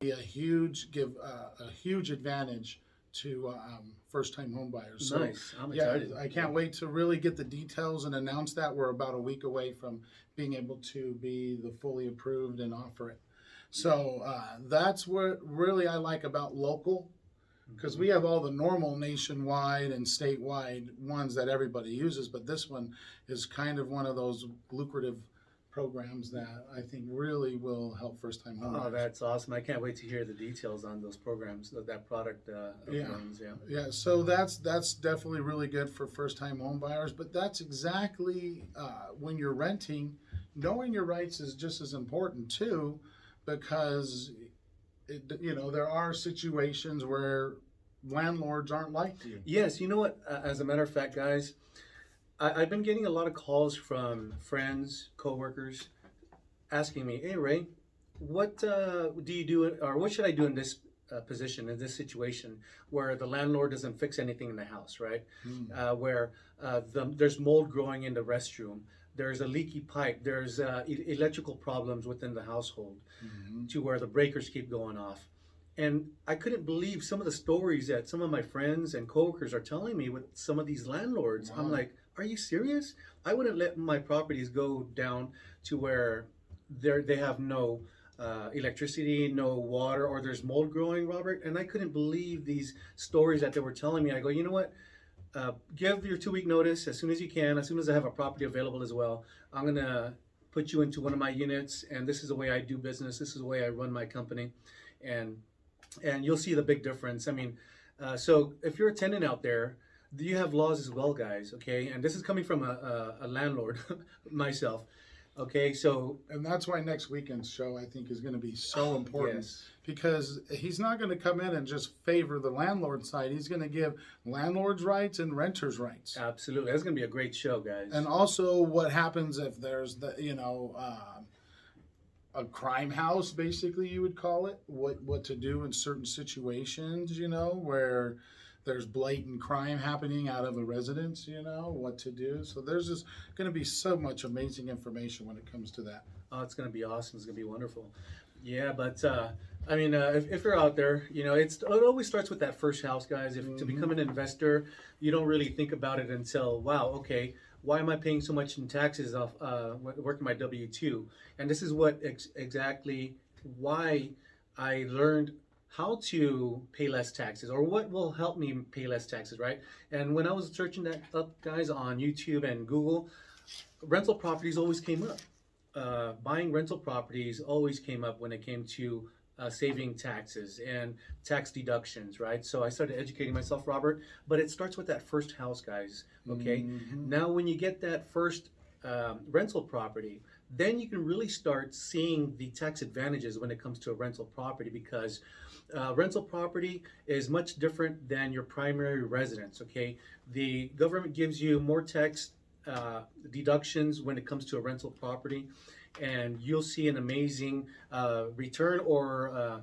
be a huge advantage to first time home buyers. So Nice. I'm yeah, excited. I can't wait to really get the details and announce that. We're about a week away from being able to be the fully approved and offer it. So that's what really I like about local, because Mhm. we have all the normal nationwide and statewide ones that everybody uses, but this one is kind of one of those lucrative programs that I think really will help first time Oh, homebuyers. that's awesome. I can't wait to hear the details on those programs, that product of Yeah, loans. Yeah. yeah. So that's definitely really good for first time home buyers. But that's exactly when you're renting, knowing your rights is just as important too, because there are situations where landlords aren't like you. Yes, you know what? As a matter of fact, guys, I've been getting a lot of calls from friends, coworkers, asking me, "Hey, Ray, what do you do, or what should I do in this position, in this situation, where the landlord doesn't fix anything in the house, right? Mm. Where there's mold growing in the restroom, there's a leaky pipe, there's electrical problems within the household, Hmm. to where the breakers keep going off." And I couldn't believe some of the stories that some of my friends and coworkers are telling me with some of these landlords. I'm Wow. like, are you serious? I wouldn't let my properties go down to where they have no electricity, no water, or there's mold growing, Robert. And I couldn't believe these stories that they were telling me. I go, you know what? Give your 2 week notice as soon as you can. As soon as I have a property available as well, I'm gonna put you into one of my units. And this is the way I do business. This is the way I run my company, and you'll see the big difference. I mean, so if you're a tenant out there, you have laws as well, guys. Okay, and this is coming from a landlord myself. Okay, so And that's why next weekend's show I think is going to be so oh, important, yes, because he's not going to come in and just favor the landlord side. He's going to give landlords rights and renters rights. absolutely, that's gonna be a great show, guys. And also what happens if there's a crime house, basically you would call it, what to do in certain situations, where there's blatant crime happening out of a residence, what to do. So there's just going to be so much amazing information when it comes to that. Oh, it's gonna be awesome. It's gonna be wonderful. Yeah, but I mean, if you're out there, it always starts with that first house, guys. If to Hmm. become an investor, you don't really think about it until, wow, okay, why am I paying so much in taxes off working my W-2? And this is what exactly why I learned how to pay less taxes, or what will help me pay less taxes, right? And when I was searching that up, guys, on YouTube and Google, rental properties always came up. Buying rental properties always came up when it came to saving taxes and tax deductions, right? So I started educating myself, Robert. But it starts with that first house, guys. Okay. Hmm. Now, when you get that first rental property, then you can really start seeing the tax advantages when it comes to a rental property, because rental property is much different than your primary residence. Okay, the government gives you more tax deductions when it comes to a rental property, and you'll see an amazing return or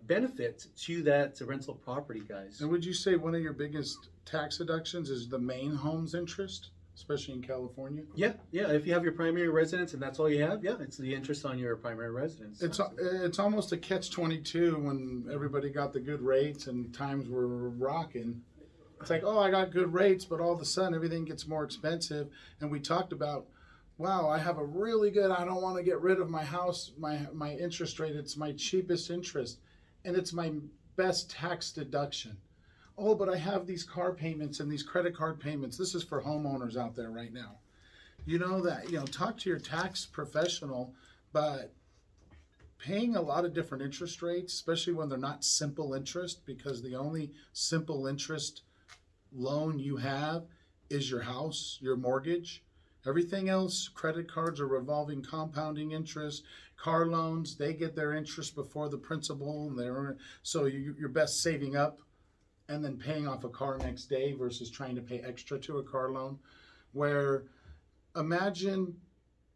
benefit to that rental property, guys. And would you say one of your biggest tax deductions is the main home's interest, especially in California? Yeah, yeah. If you have your primary residence and that's all you have, yeah, it's the interest on your primary residence. It's almost a catch-22 when everybody got the good rates and times were rocking. It's like, oh, I got good rates, but all of a sudden everything gets more expensive. And we talked about, wow, I have a really good, I don't want to get rid of my house, my interest rate. It's my cheapest interest, and it's my best tax deduction. Oh, but I have these car payments and these credit card payments. This is for homeowners out there right now. Talk to your tax professional, but paying a lot of different interest rates, especially when they're not simple interest, because the only simple interest loan you have is your house, your mortgage. Everything else, credit cards are revolving compounding interest. Car loans, they get their interest before the principal, and so you're best saving up and then paying off a car next day versus trying to pay extra to a car loan. Where imagine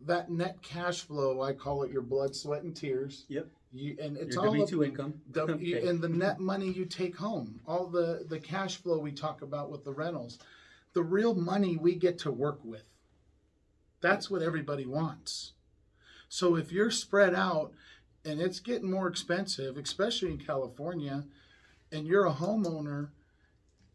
that net cash flow, I call it your blood, sweat, and tears. Yep. And it's Your all W two income. Okay. and the net money you take home, all the cash flow we talk about with the rentals, the real money we get to work with. That's what everybody wants. So if you're spread out and it's getting more expensive, especially in California, and you're a homeowner,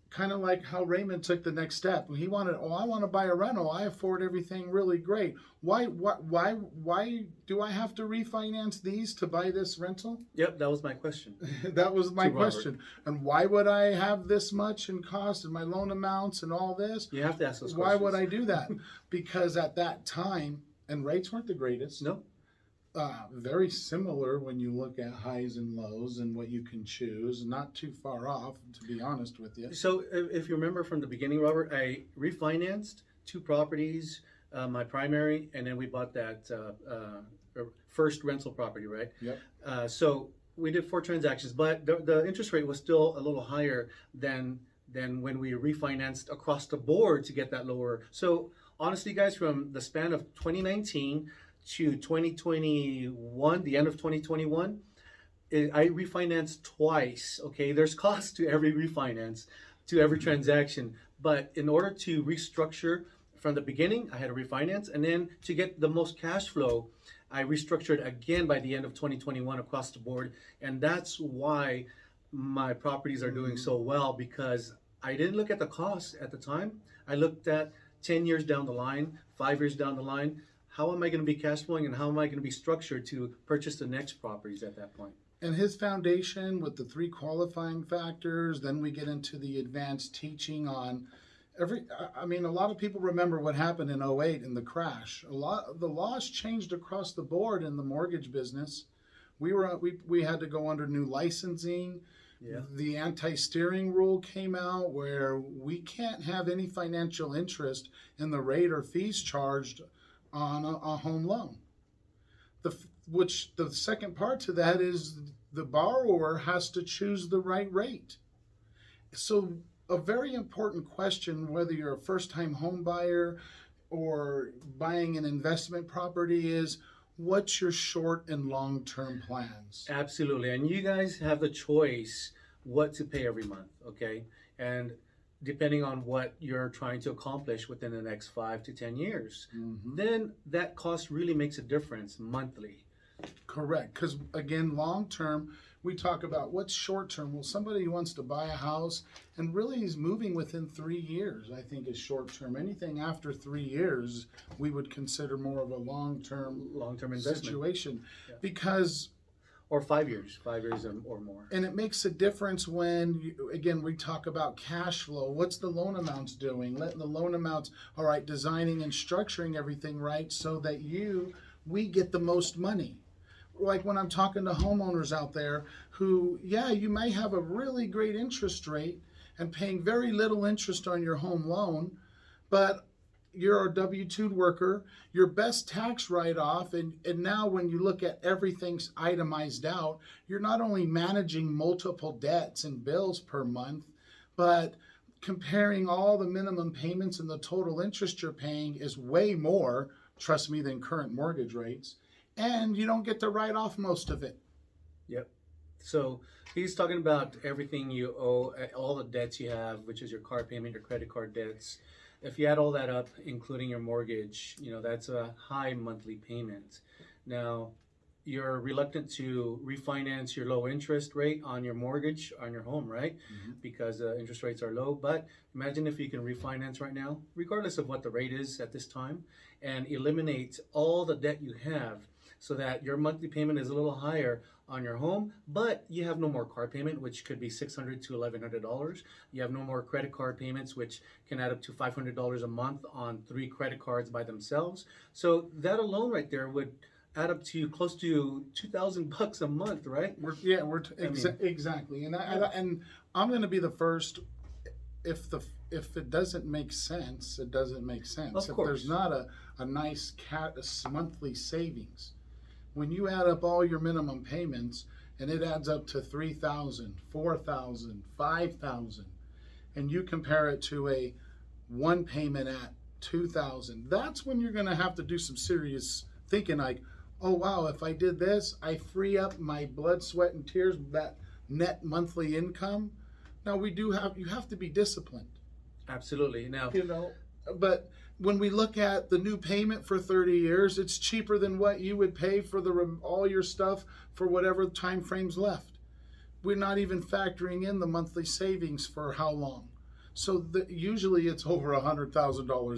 kind of like how Raymond took the next step. He wanted, oh, I want to buy a rental. I afford everything really great. Why do I have to refinance these to buy this rental? Yep, that was my question. That was my To Robert. question. And why would I have this much in cost and my loan amounts and all this? You have to ask those Why questions. would I do that? Because at that time, and rates weren't the greatest. No. Very similar when you look at highs and lows and what you can choose. Not too far off, to be honest with you. So if you remember from the beginning, Robert, I refinanced 2 properties, my primary, and then we bought that first rental property, right? Yep. So we did 4 transactions, but the interest rate was still a little higher than when we refinanced across the board to get that lower. So honestly, guys, from the span of 2019 to 2021, the end of 2021, I refinanced twice. Okay, there's cost to every refinance, to every transaction, but in order to restructure from the beginning, I had to refinance, and then to get the most cash flow, I restructured again by the end of 2021 across the board, and that's why my properties are doing so well, because I didn't look at the cost at the time. I looked at 10 years down the line, 5 years down the line. How am I going to be cash flowing, and how am I going to be structured to purchase the next properties at that point? And his foundation with the 3 qualifying factors, then we get into the advanced teaching on I mean, a lot of people remember what happened in '08 in the crash. The laws changed across the board in the mortgage business. We had to go under new licensing. Yeah. The anti-steering rule came out where we can't have any financial interest in the rate or fees charged on a home loan. The second part to that is the borrower has to choose the right rate. So a very important question, whether you're a first-time home buyer or buying an investment property, is what's your short and long-term plans? Absolutely. And you guys have the choice what to pay every month, okay? And depending on what you're trying to accomplish within the next 5 to 10 years, then that cost really makes a difference monthly. Correct. Because again, long-term, we talk about what's short-term. Well, somebody who wants to buy a house and really is moving within 3 years, I think, is short-term. Anything after 3 years, we would consider more of a long-term investment situation. Yeah. Because or 5 years or more. And it makes a difference when, again, we talk about cash flow. What's the loan amounts doing? Letting the loan amounts, all right, designing and structuring everything right so that we get the most money. Like when I'm talking to homeowners out there who, yeah, you may have a really great interest rate and paying very little interest on your home loan, but you're a W-2 worker, your best tax write-off, and now when you look at everything's itemized out, you're not only managing multiple debts and bills per month, but comparing all the minimum payments and the total interest you're paying is way more, trust me, than current mortgage rates, and you don't get to write off most of it. Yep. So he's talking about everything you owe, all the debts you have, which is your car payment, your credit card debts. If you add all that up, including your mortgage, that's a high monthly payment. Now, you're reluctant to refinance your low interest rate on your mortgage on your home, right? Because interest rates are low. But imagine if you can refinance right now, regardless of what the rate is at this time, and eliminate all the debt you have so that your monthly payment is a little higher on your home, but you have no more car payment, which could be $600 to $1,100. You have no more credit card payments, which can add up to $500 a month on 3 credit cards by themselves. So that alone right there would add up to close to $2,000 a month, right? Exactly. And I'm going to be the first. If it doesn't make sense, it doesn't make sense. Of course. If there's not a nice monthly savings, when you add up all your minimum payments and it adds up to $3,000, $4,000, $5,000, and you compare it to a one payment at $2,000, that's when you're going to have to do some serious thinking. Like, oh wow, if I did this, I free up my blood, sweat, and tears, that net monthly income. Now you have to be disciplined. Absolutely. Now, but when we look at the new payment for 30 years, it's cheaper than what you would pay for all your stuff for whatever time frame's left. We're not even factoring in the monthly savings for how long. So usually it's over $100,000